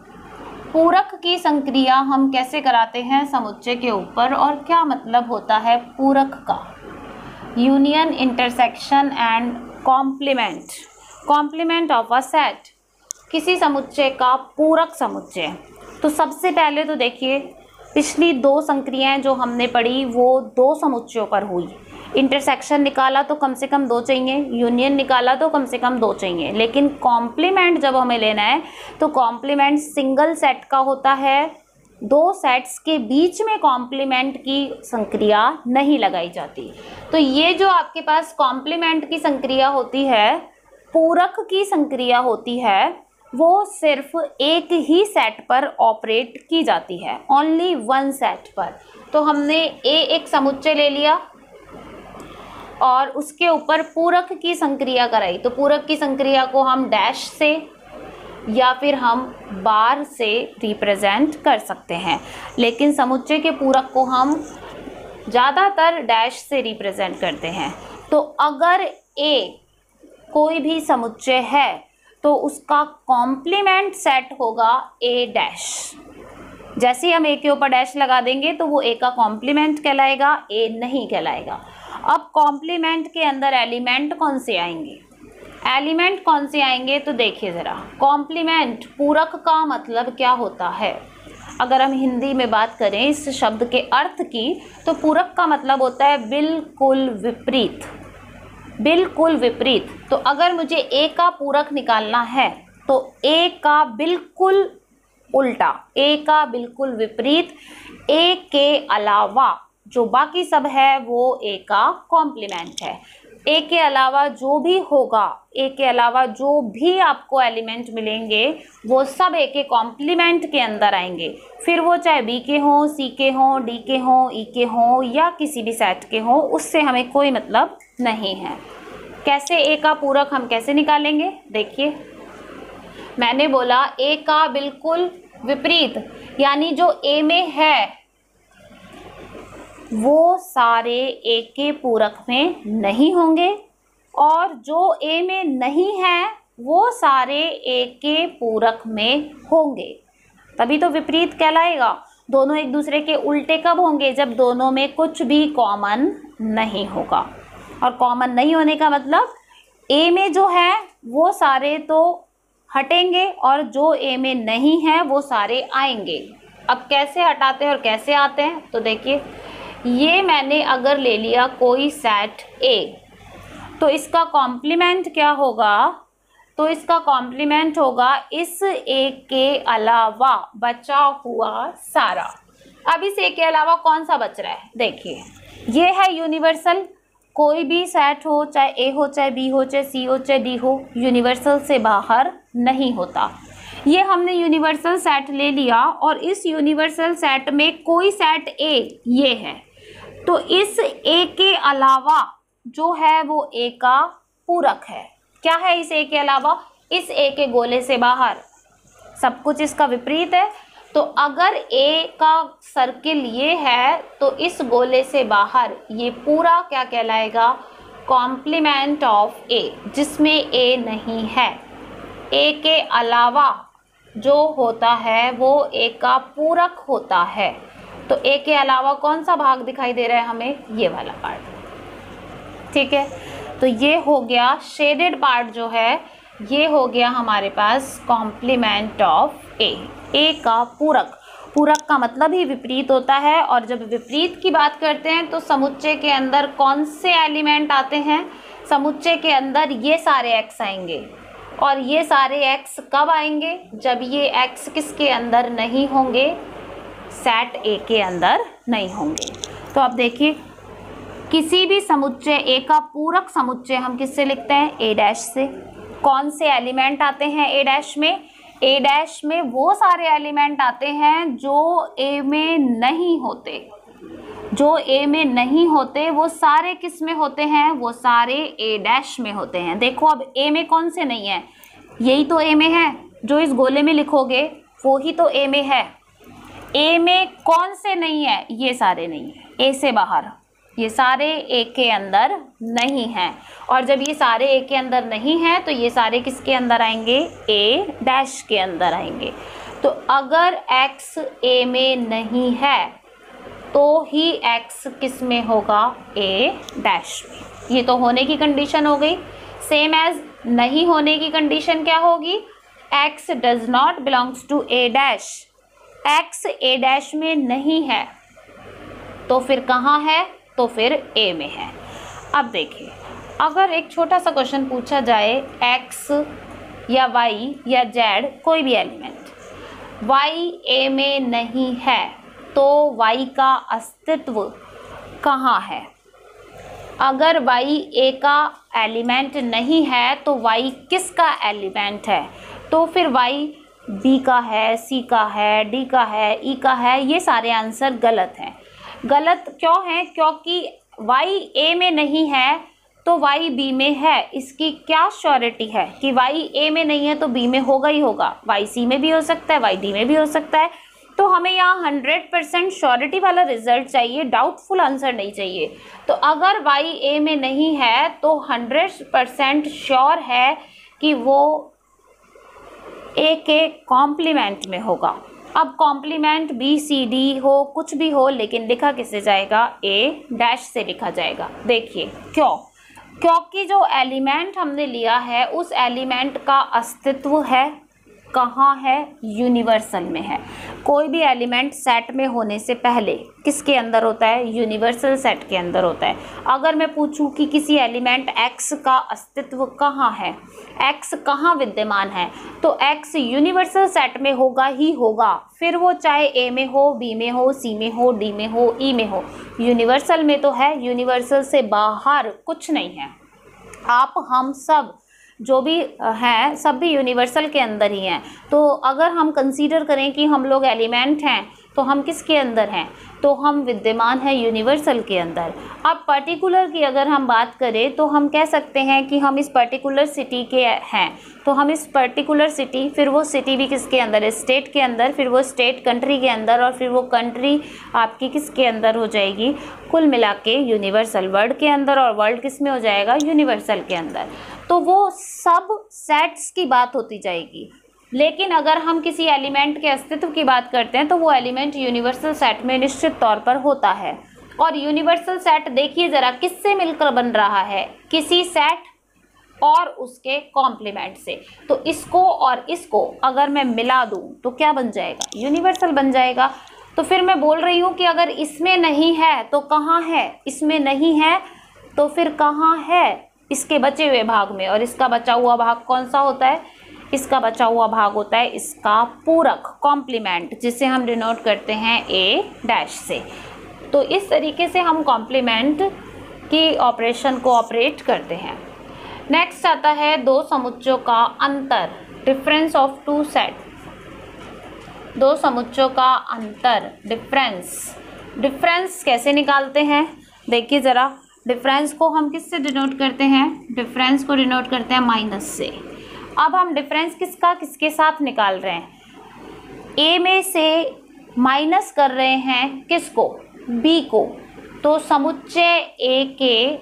पूरक की संक्रिया हम कैसे कराते हैं समुच्चय के ऊपर, और क्या मतलब होता है पूरक का? Union, intersection and complement. Complement of a set, किसी समुच्चय का पूरक समुच्चय। तो सबसे पहले तो देखिए, पिछली दो संक्रियाएं जो हमने पढ़ी वो दो समुच्चयों पर हुई। इंटरसेक्शन निकाला तो कम से कम दो चाहिए, यूनियन निकाला तो कम से कम दो चाहिए, लेकिन कॉम्प्लीमेंट जब हमें लेना है तो कॉम्प्लीमेंट सिंगल सेट का होता है। दो सेट्स के बीच में कॉम्प्लीमेंट की संक्रिया नहीं लगाई जाती। तो ये जो आपके पास कॉम्प्लीमेंट की संक्रिया होती है, पूरक की संक्रिया होती है, वो सिर्फ एक ही सेट पर ऑपरेट की जाती है, ओनली वन सेट पर। तो हमने एक समुच्चय ले लिया और उसके ऊपर पूरक की संक्रिया कराई, तो पूरक की संक्रिया को हम डैश से या फिर हम बार से रिप्रेजेंट कर सकते हैं, लेकिन समुच्चय के पूरक को हम ज़्यादातर डैश से रिप्रेजेंट करते हैं। तो अगर ए कोई भी समुच्चय है तो उसका कॉम्प्लीमेंट सेट होगा ए डैश। जैसे ही हम ए के ऊपर डैश लगा देंगे तो वो ए का कॉम्प्लीमेंट कहलाएगा, ए नहीं कहलाएगा। अब कॉम्प्लीमेंट के अंदर एलिमेंट कौन से आएंगे? एलिमेंट कौन से आएंगे तो देखिए ज़रा, कॉम्प्लीमेंट पूरक का मतलब क्या होता है? अगर हम हिंदी में बात करें इस शब्द के अर्थ की, तो पूरक का मतलब होता है बिल्कुल विपरीत, बिल्कुल विपरीत। तो अगर मुझे ए का पूरक निकालना है तो ए का बिल्कुल उल्टा, ए का बिल्कुल विपरीत, ए के अलावा जो बाकी सब है वो ए का कॉम्प्लीमेंट है। ए के अलावा जो भी होगा, ए के अलावा जो भी आपको एलिमेंट मिलेंगे वो सब ए के कॉम्प्लीमेंट के अंदर आएंगे, फिर वो चाहे बी के हों, सी के हों, डी के हों, ई के हों या किसी भी सेट के हों, उससे हमें कोई मतलब नहीं है। कैसे ए का पूरक हम कैसे निकालेंगे? देखिए, मैंने बोला ए का बिल्कुल विपरीत, यानी जो ए में है वो सारे ए के पूरक में नहीं होंगे, और जो ए में नहीं है वो सारे ए के पूरक में होंगे, तभी तो विपरीत कहलाएगा। दोनों एक दूसरे के उल्टे कब होंगे? जब दोनों में कुछ भी कॉमन नहीं होगा। और कॉमन नहीं होने का मतलब ए में जो है वो सारे तो हटेंगे और जो ए में नहीं है वो सारे आएंगे। अब कैसे हटाते हैं और कैसे आते हैं? तो देखिए, ये मैंने अगर ले लिया कोई सेट ए, तो इसका कॉम्प्लीमेंट क्या होगा? तो इसका कॉम्प्लीमेंट होगा इस ए के अलावा बचा हुआ सारा। अब इस ए के अलावा कौन सा बच रहा है? देखिए, ये है यूनिवर्सल। कोई भी सेट हो, चाहे ए हो, चाहे बी हो, चाहे सी हो, चाहे डी हो, यूनिवर्सल से बाहर नहीं होता। ये हमने यूनिवर्सल सेट ले लिया और इस यूनिवर्सल सेट में कोई सेट ए ये है, तो इस ए के अलावा जो है वो ए का पूरक है। क्या है इस ए के अलावा? इस ए के गोले से बाहर सब कुछ इसका विपरीत है। तो अगर ए का सर्किल ये है तो इस गोले से बाहर ये पूरा क्या कहलाएगा? कॉम्प्लीमेंट ऑफ ए, जिसमें ए नहीं है। ए के अलावा जो होता है वो ए का पूरक होता है। तो ए के अलावा कौन सा भाग दिखाई दे रहा है हमें? ये वाला पार्ट। ठीक है, तो ये हो गया शेडेड पार्ट जो है, ये हो गया हमारे पास कॉम्प्लीमेंट ऑफ ए, ए का पूरक। पूरक का मतलब ही विपरीत होता है, और जब विपरीत की बात करते हैं तो समुच्चय के अंदर कौन से एलिमेंट आते हैं? समुच्चय के अंदर ये सारे एक्स आएंगे, और ये सारे एक्स कब आएंगे? जब ये एक्स किसके अंदर नहीं होंगे? सेट ए के अंदर नहीं होंगे। तो अब देखिए, किसी भी समुच्चय ए का पूरक समुच्चय हम किससे लिखते हैं? ए डैश से। कौन से एलिमेंट आते हैं ए डैश में? ए डैश में वो सारे एलिमेंट आते हैं जो ए में नहीं होते। जो ए में नहीं होते वो सारे किस में होते हैं? वो सारे ए डैश में होते हैं। देखो अब ए में कौन से नहीं है? यही तो ए में है, जो इस गोले में लिखोगे वो ही तो ए में है। ए में कौन से नहीं है? ये सारे नहीं है, ए से बाहर ये सारे ए के अंदर नहीं हैं। और जब ये सारे ए के अंदर नहीं हैं तो ये सारे किसके अंदर आएंगे? ए डैश के अंदर आएंगे। तो अगर x ए में नहीं है तो ही x किस में होगा? ए डैश में। ये तो होने की कंडीशन हो गई। सेम एज नहीं होने की कंडीशन क्या होगी? x does not belongs to A dash. x A dash में नहीं है तो फिर कहाँ है? तो फिर ए में है। अब देखिए, अगर एक छोटा सा क्वेश्चन पूछा जाए, x या y या z कोई भी एलिमेंट y ए में नहीं है तो y का अस्तित्व कहाँ है? अगर y ए का एलिमेंट नहीं है तो y किसका एलिमेंट है? तो फिर y b का है, c का है, d का है, e का है। ये सारे आंसर गलत हैं। गलत क्यों है? क्योंकि y a में नहीं है तो y b में है। इसकी क्या श्योरिटी है कि y a में नहीं है तो b में होगा ही होगा? y c में भी हो सकता है, y d में भी हो सकता है। तो हमें यहाँ 100% श्योरिटी वाला रिजल्ट चाहिए, डाउटफुल आंसर नहीं चाहिए। तो अगर y a में नहीं है तो 100% श्योर है कि वो a के कॉम्प्लीमेंट में होगा। अब कॉम्प्लीमेंट बी सी डी हो, कुछ भी हो, लेकिन लिखा किससे जाएगा? ए डैश से लिखा जाएगा। देखिए क्यों? क्योंकि जो एलिमेंट हमने लिया है उस एलिमेंट का अस्तित्व है कहाँ है? यूनिवर्सल में है। कोई भी एलिमेंट सेट में होने से पहले किसके अंदर होता है? यूनिवर्सल सेट के अंदर होता है। अगर मैं पूछूं कि किसी एलिमेंट x का अस्तित्व कहाँ है, x कहाँ विद्यमान है, तो x यूनिवर्सल सेट में होगा ही होगा। फिर वो चाहे a में हो, b में हो, c में हो, d में हो, e में हो, यूनिवर्सल में तो है। यूनिवर्सल से बाहर कुछ नहीं है। आप हम सब जो भी हैं सब भी यूनिवर्सल के अंदर ही हैं। तो अगर हम कंसीडर करें कि हम लोग एलिमेंट हैं तो हम किसके अंदर हैं? तो हम विद्यमान हैं यूनिवर्सल के अंदर। अब पर्टिकुलर की अगर हम बात करें तो हम कह सकते हैं कि हम इस पर्टिकुलर सिटी के हैं। तो हम इस पर्टिकुलर सिटी, फिर वो सिटी भी किसके अंदर है? स्टेट के अंदर, फिर वो स्टेट कंट्री के अंदर, और फिर वो कंट्री आपकी किसके अंदर हो जाएगी? कुल मिला के यूनिवर्सल वर्ल्ड के अंदर, और वर्ल्ड किस में हो जाएगा? यूनिवर्सल के अंदर। तो वो सब सेट्स की बात होती जाएगी। लेकिन अगर हम किसी एलिमेंट के अस्तित्व की बात करते हैं तो वो एलिमेंट यूनिवर्सल सेट में निश्चित तौर पर होता है। और यूनिवर्सल सेट देखिए ज़रा किससे मिलकर बन रहा है? किसी सेट और उसके कॉम्प्लीमेंट से। तो इसको और इसको अगर मैं मिला दूं तो क्या बन जाएगा? यूनिवर्सल बन जाएगा। तो फिर मैं बोल रही हूँ कि अगर इसमें नहीं है तो कहाँ है? इसमें नहीं है तो फिर कहाँ है? इसके बचे हुए भाग में। और इसका बचा हुआ भाग कौन सा होता है? इसका बचा हुआ भाग होता है इसका पूरक, कॉम्प्लीमेंट, जिसे हम डिनोट करते हैं ए डैश से। तो इस तरीके से हम कॉम्प्लीमेंट की ऑपरेशन को ऑपरेट करते हैं। नेक्स्ट आता है दो समुच्चयों का अंतर, डिफरेंस ऑफ टू सेट। दो समुच्चयों का अंतर, डिफरेंस कैसे निकालते हैं? देखिए ज़रा, डिफरेंस को हम किससे डिनोट करते हैं? डिफरेंस को डिनोट करते हैं माइनस से। अब हम डिफरेंस किसके साथ निकाल रहे हैं? ए में से माइनस कर रहे हैं किसको? बी को। तो समुच्चय ए के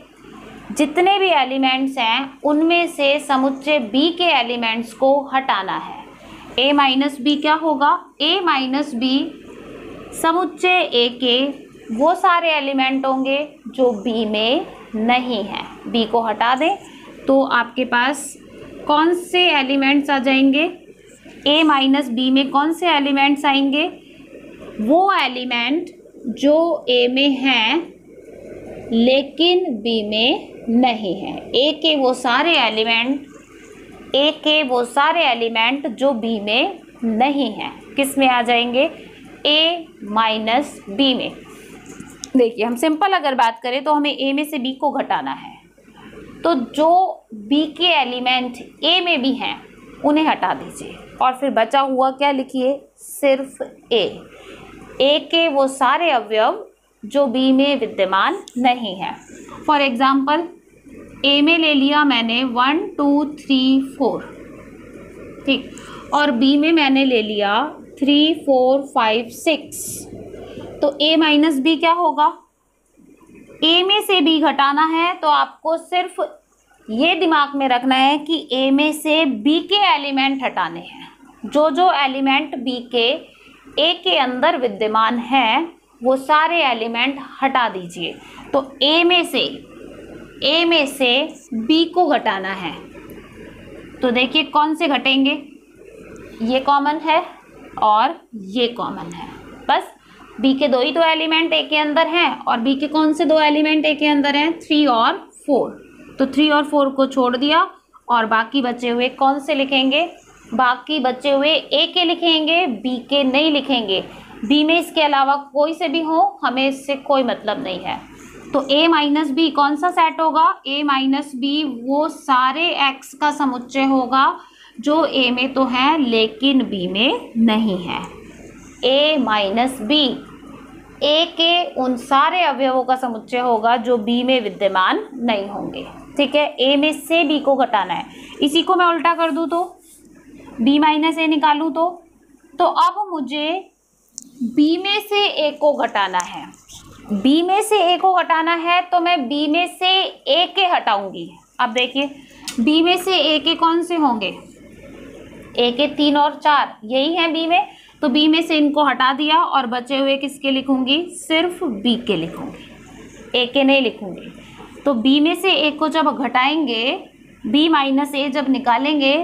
जितने भी एलिमेंट्स हैं उनमें से समुच्चय बी के एलिमेंट्स को हटाना है। ए माइनस बी क्या होगा? ए माइनस बी समुच्चय ए के वो सारे एलिमेंट होंगे जो बी में नहीं हैं। बी को हटा दें तो आपके पास कौन से एलिमेंट्स आ जाएंगे? ए माइनस बी में कौन से एलिमेंट्स आएंगे? वो एलिमेंट जो ए में हैं लेकिन बी में नहीं हैं। ए के वो सारे एलिमेंट जो बी में नहीं हैं किस में आ जाएंगे? ए माइनस बी में। देखिए हम सिंपल अगर बात करें तो हमें ए में से बी को घटाना है, तो जो बी के एलिमेंट ए में भी हैं उन्हें हटा दीजिए और फिर बचा हुआ क्या लिखिए, सिर्फ ए के वो सारे अवयव जो बी में विद्यमान नहीं है। फॉर एग्जाम्पल ए में ले लिया मैंने 1 2 3 4, ठीक, और बी में मैंने ले लिया 3 4 5 6, तो ए माइनस बी क्या होगा, ए में से बी घटाना है तो आपको सिर्फ ये दिमाग में रखना है कि ए में से बी के एलिमेंट हटाने हैं। जो जो एलिमेंट बी के ए के अंदर विद्यमान हैं वो सारे एलिमेंट हटा दीजिए। तो ए में से बी को घटाना है, तो देखिए कौन से घटेंगे, ये कॉमन है और ये कॉमन है, बस बी के दो ही तो एलिमेंट ए के अंदर हैं और बी के कौन से दो एलिमेंट ए के अंदर हैं, 3 और 4, तो 3 और 4 को छोड़ दिया और बाकी बचे हुए कौन से लिखेंगे, बाकी बचे हुए ए के लिखेंगे, बी के नहीं लिखेंगे। बी में इसके अलावा कोई से भी हो हमें इससे कोई मतलब नहीं है। तो ए माइनस बी कौन सा सेट होगा, ए माइनस बी वो सारे एक्स का समुच्चय होगा जो ए में तो है लेकिन बी में नहीं है। ए माइनस बी ए के उन सारे अवयवों का समुच्चय होगा जो बी में विद्यमान नहीं होंगे, ठीक है। ए में से बी को घटाना है, इसी को मैं उल्टा कर दूं तो बी माइनस ए निकालूं तो अब मुझे बी में से ए को घटाना है। बी में से ए को घटाना है तो मैं बी में से ए के हटाऊंगी। अब देखिए बी में से ए के कौन से होंगे, ए के 3 और 4 यही हैं बी में, तो बी में से इनको हटा दिया और बचे हुए किसके लिखूंगी, सिर्फ बी के लिखूंगी, ए के नहीं लिखूंगी। तो बी में से ए को जब घटाएंगे, बी माइनस ए जब निकालेंगे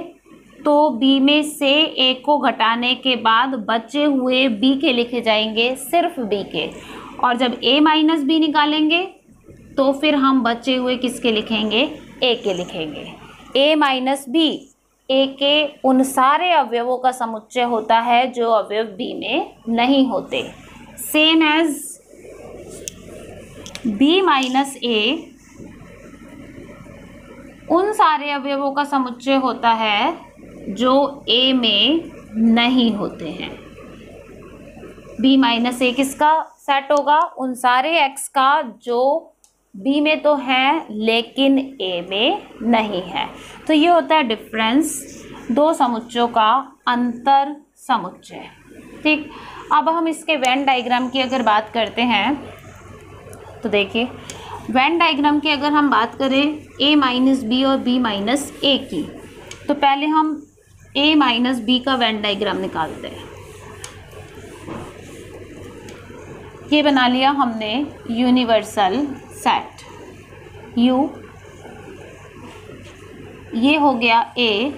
तो बी में से ए को घटाने के बाद बचे हुए बी के लिखे जाएंगे, सिर्फ बी के। और जब ए माइनस बी निकालेंगे तो फिर हम बचे हुए किसके लिखेंगे, ए के लिखेंगे। ए माइनस बी ए के उन सारे अवयवों का समुच्चय होता है जो अवयव बी में नहीं होते। सेम एज बी माइनस ए उन सारे अवयवों का समुच्चय होता है जो ए में नहीं होते हैं। बी माइनस ए किसका सेट होगा, उन सारे एक्स का जो बी में तो है लेकिन ए में नहीं है। तो ये होता है डिफरेंस, दो समुच्चयों का अंतर समुच्चय, ठीक। अब हम इसके वेन डायग्राम की अगर बात करते हैं तो देखिए वेन डायग्राम की अगर हम बात करें ए माइनस बी और बी माइनस ए की, तो पहले हम ए माइनस बी का वेन डायग्राम निकालते हैं। ये बना लिया हमने यूनिवर्सल सेट U, ये हो गया A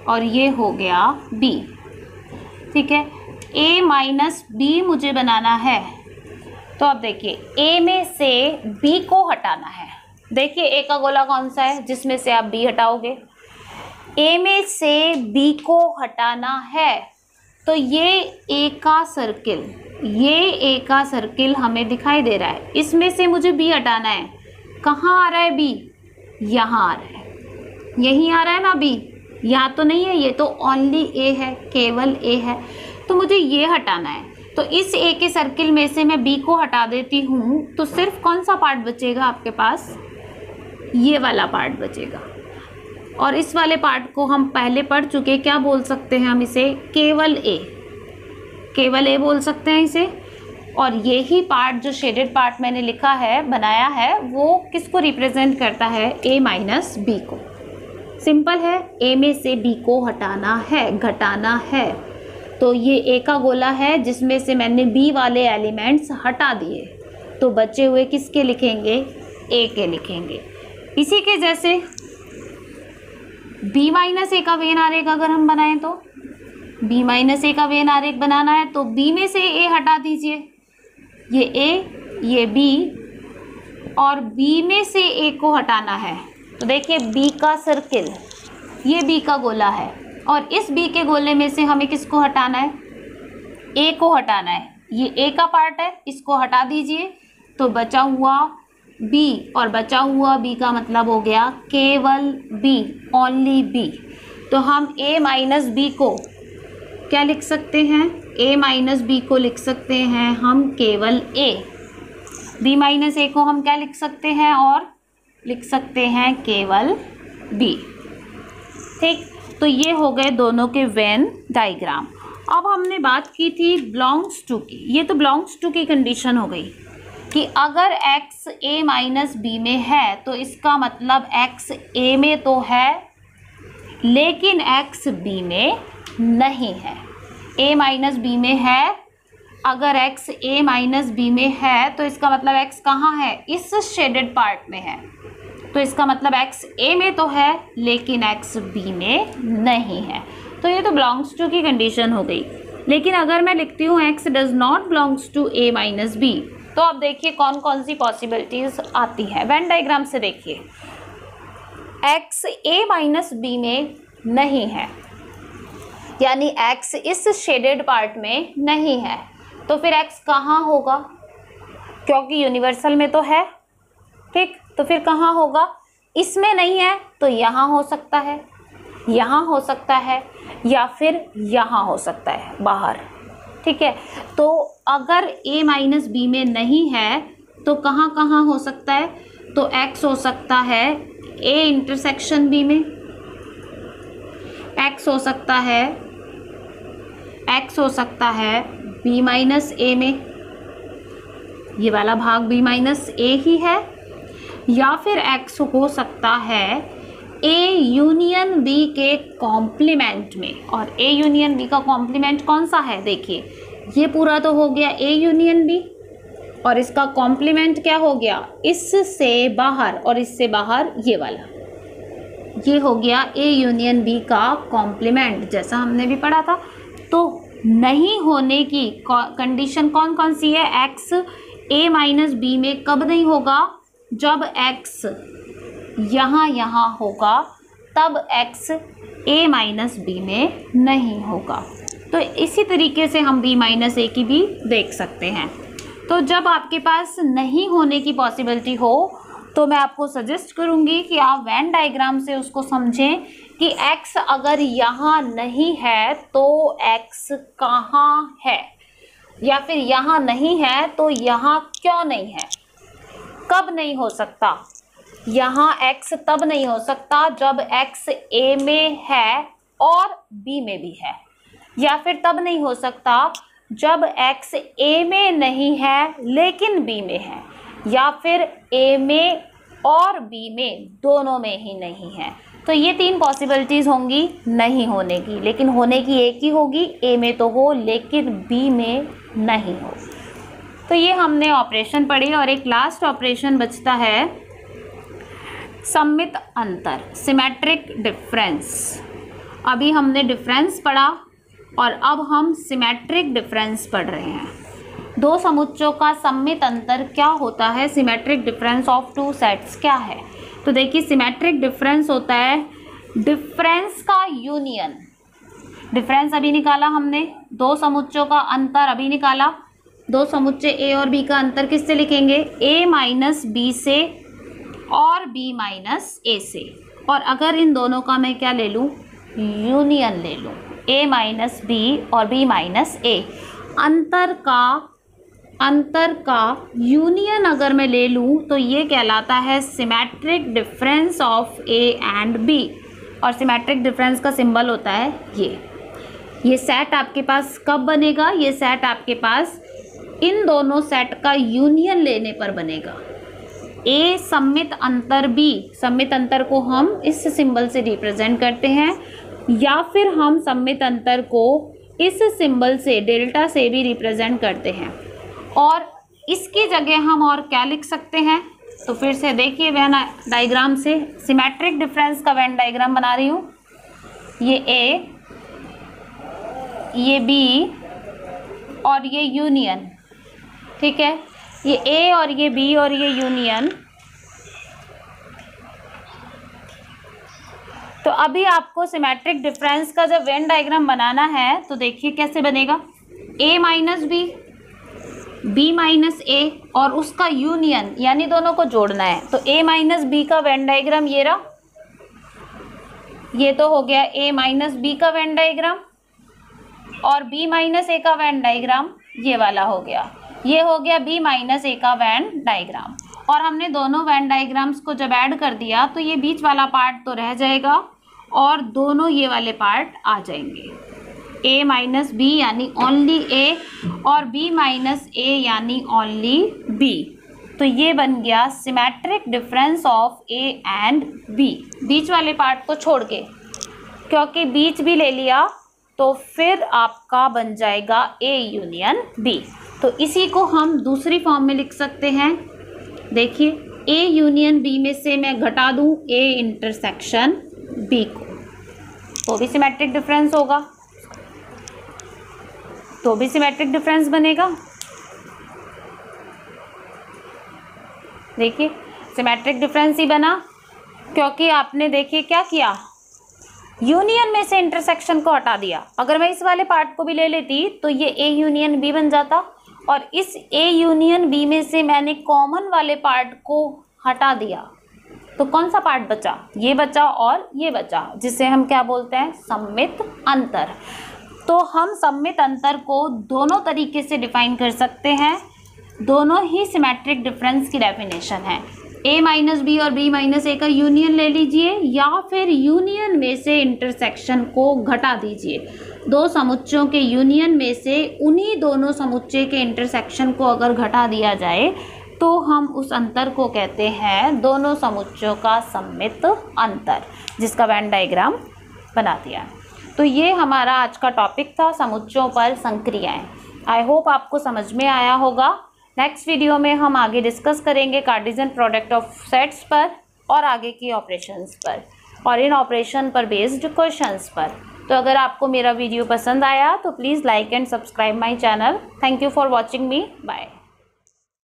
और ये हो गया B, ठीक है। A माइनस बी मुझे बनाना है, तो अब देखिए A में से B को हटाना है। देखिए A का गोला कौन सा है जिसमें से आप B हटाओगे, A में से B को हटाना है, तो ये A का सर्किल, ये A का सर्किल हमें दिखाई दे रहा है, इसमें से मुझे B हटाना है। कहाँ आ रहा है B, यहाँ आ रहा है, यहीं आ रहा है ना B, यहाँ तो नहीं है, ये तो ओनली A है, केवल A है, तो मुझे ये हटाना है। तो इस A के सर्किल में से मैं B को हटा देती हूँ तो सिर्फ कौन सा पार्ट बचेगा आपके पास, ये वाला पार्ट बचेगा। और इस वाले पार्ट को हम पहले पढ़ चुके, क्या बोल सकते हैं हम इसे, केवल A, केवल A बोल सकते हैं इसे। और यही पार्ट जो शेडेड पार्ट मैंने लिखा है, बनाया है, वो किसको रिप्रेजेंट करता है, A माइनस बी को। सिंपल है, A में से B को हटाना है, घटाना है, तो ये A का गोला है जिसमें से मैंने B वाले एलिमेंट्स हटा दिए, तो बचे हुए किसके लिखेंगे, A के लिखेंगे। इसी के जैसे B माइनस A का वेन आरेख अगर हम बनाएं तो B माइनस A का वेन आरेख बनाना है तो B में से A हटा दीजिए, ये A ये B, और B में से A को हटाना है, तो देखिए B का सर्किल, ये B का गोला है, और इस B के गोले में से हमें किसको हटाना है, A को हटाना है। ये A का पार्ट है, इसको हटा दीजिए, तो बचा हुआ b, और बचा हुआ b का मतलब हो गया केवल b, ओनली b। तो हम a माइनस b को क्या लिख सकते हैं, a माइनस b को लिख सकते हैं हम केवल a, b माइनस a को हम क्या लिख सकते हैं, और लिख सकते हैं केवल b। ठीक, तो ये हो गए दोनों के वेन डायग्राम। अब हमने बात की थी बिलोंग्स टू की, ये तो बिलोंग्स टू की कंडीशन हो गई कि अगर x a माइनस b में है तो इसका मतलब x a में तो है लेकिन x b में नहीं है। a माइनस b में है, अगर x a माइनस b में है तो इसका मतलब x कहाँ है, इस शेडेड पार्ट में है, तो इसका मतलब x a में तो है लेकिन x b में नहीं है। तो ये तो बिलोंग्स टू की कंडीशन हो गई। लेकिन अगर मैं लिखती हूँ x does not belongs to a minus b, तो अब देखिए कौन कौन सी पॉसिबिलिटीज आती है। वेन डायग्राम से देखिए, x a माइनस b में नहीं है, यानी x इस शेडेड पार्ट में नहीं है, तो फिर x कहाँ होगा, क्योंकि यूनिवर्सल में तो है। ठीक, तो फिर कहाँ होगा, इसमें नहीं है तो यहाँ हो सकता है, यहाँ हो सकता है, या फिर यहाँ हो सकता है बाहर। ठीक है, तो अगर a माइनस b में नहीं है तो कहाँ कहाँ हो सकता है, तो x हो सकता है a इंटरसेक्शन b में, x हो सकता है, x हो सकता है b माइनस a में, ये वाला भाग b माइनस a ही है, या फिर x हो सकता है a यूनियन b के कॉम्प्लीमेंट में। और a यूनियन b का कॉम्प्लीमेंट कौन सा है, देखिए ये पूरा तो हो गया a यूनियन b, और इसका कॉम्प्लीमेंट क्या हो गया, इससे बाहर और इससे बाहर ये वाला, ये हो गया a यूनियन b का कॉम्प्लीमेंट, जैसा हमने भी पढ़ा था। तो नहीं होने की कंडीशन कौन कौन सी है, x a माइनस b में कब नहीं होगा, जब x यहाँ होगा तब x a माइनस b में नहीं होगा। तो इसी तरीके से हम b माइनस a की भी देख सकते हैं। तो जब आपके पास नहीं होने की पॉसिबिलिटी हो तो मैं आपको सजेस्ट करूँगी कि आप वेन डायग्राम से उसको समझें कि x अगर यहाँ नहीं है तो x कहाँ है, या फिर यहाँ नहीं है तो यहाँ क्यों नहीं है, कब नहीं हो सकता, यहाँ x तब नहीं हो सकता जब x a में है और b में भी है, या फिर तब नहीं हो सकता जब x a में नहीं है लेकिन b में है, या फिर a में और b में दोनों में ही नहीं है। तो ये तीन पॉसिबिलिटीज़ होंगी नहीं होने की, लेकिन होने की एक ही होगी, a में तो हो लेकिन b में नहीं हो। तो ये हमने ऑपरेशन पढ़ी, और एक लास्ट ऑपरेशन बचता है सममित अंतर, सिमेट्रिक डिफरेंस। अभी हमने डिफरेंस पढ़ा और अब हम सिमेट्रिक डिफरेंस पढ़ रहे हैं। दो समुच्चयों का सममित अंतर क्या होता है, symmetric difference of two sets क्या है। तो देखिए सिमेट्रिक डिफरेंस होता है डिफरेंस का यूनियन, डिफरेंस अभी निकाला हमने, दो समुच्चयों का अंतर अभी निकाला, दो समुच्चय a और b का अंतर किससे लिखेंगे, a माइनस b से और b माइनस a से, और अगर इन दोनों का मैं क्या ले लूँ, यूनियन ले लूँ, a माइनस b और b माइनस a, अंतर का यूनियन अगर मैं ले लूँ तो ये कहलाता है symmetric difference of a and b, और सिमेट्रिक डिफरेंस का सिंबल होता है ये सेट आपके पास कब बनेगा, ये सेट आपके पास इन दोनों सेट का यूनियन लेने पर बनेगा। a सममित अंतर b, सममित अंतर को हम इस सिंबल से रिप्रेजेंट करते हैं, या फिर हम सममित अंतर को इस सिंबल से डेल्टा से भी रिप्रेजेंट करते हैं। और इसकी जगह हम और क्या लिख सकते हैं, तो फिर से देखिए वेन डायग्राम से सिमेट्रिक डिफरेंस का वेन डायग्राम बना रही हूँ। ये a, ये b और ये यूनियन, ठीक है, ये a और ये b और ये यूनियन। तो अभी आपको सिमेट्रिक डिफरेंस का जब वेन डायग्राम बनाना है तो देखिए कैसे बनेगा, a minus b, B minus A और उसका यूनियन यानी दोनों को जोड़ना है। तो ए माइनस बी का वेन डायग्राम ये रहा, ये तो हो गया ए माइनस बी का वेन डायग्राम, और बी माइनस ए का वेन डायग्राम ये वाला हो गया, ये हो गया बी माइनस ए का वेन डायग्राम। और हमने दोनों वेन डायग्राम्स को जब ऐड कर दिया तो ये बीच वाला पार्ट तो रह जाएगा और दोनों ये वाले पार्ट आ जाएंगे, ए माइनस बी यानी ओनली ए और बी माइनस ए यानी ओनली बी। तो ये बन गया symmetric difference of A and B, बीच वाले पार्ट को छोड़ के, क्योंकि बीच भी ले लिया तो फिर आपका बन जाएगा ए यूनियन बी। तो इसी को हम दूसरी फॉर्म में लिख सकते हैं। देखिए ए यूनियन बी में से मैं घटा दूं ए इंटरसेक्शन बी को, तो भी सिमेट्रिक डिफरेंस होगा, तो भी सिमेट्रिक डिफरेंस बनेगा। देखिए सिमेट्रिक डिफरेंस ही बना, क्योंकि आपने देखिए क्या किया, यूनियन में से इंटरसेक्शन को हटा दिया। अगर मैं इस वाले पार्ट को भी ले लेती तो ये ए यूनियन बी बन जाता, और इस ए यूनियन बी में से मैंने कॉमन वाले पार्ट को हटा दिया, तो कौन सा पार्ट बचा, ये बचा और ये बचा, जिसे हम क्या बोलते हैं, सममित अंतर। तो हम सममित अंतर को दोनों तरीके से डिफाइन कर सकते हैं, दोनों ही सिमेट्रिक डिफरेंस की डेफिनेशन है। ए माइनस बी और बी माइनस ए का यूनियन ले लीजिए, या फिर यूनियन में से इंटरसेक्शन को घटा दीजिए। दो समुच्चयों के यूनियन में से उन्हीं दोनों समुच्चय के इंटरसेक्शन को अगर घटा दिया जाए तो हम उस अंतर को कहते हैं दोनों समुच्चयों का सममित अंतर, जिसका वेन डायग्राम बना दिया। तो ये हमारा आज का टॉपिक था, समुच्चयों पर संक्रियाएं। आई होप आपको समझ में आया होगा। नेक्स्ट वीडियो में हम आगे डिस्कस करेंगे कार्टेशियन प्रोडक्ट ऑफ सेट्स पर और आगे की ऑपरेशंस पर और इन ऑपरेशन पर बेस्ड क्वेश्चंस पर। तो अगर आपको मेरा वीडियो पसंद आया तो please like and subscribe my channel. Thank you for watching me. Bye.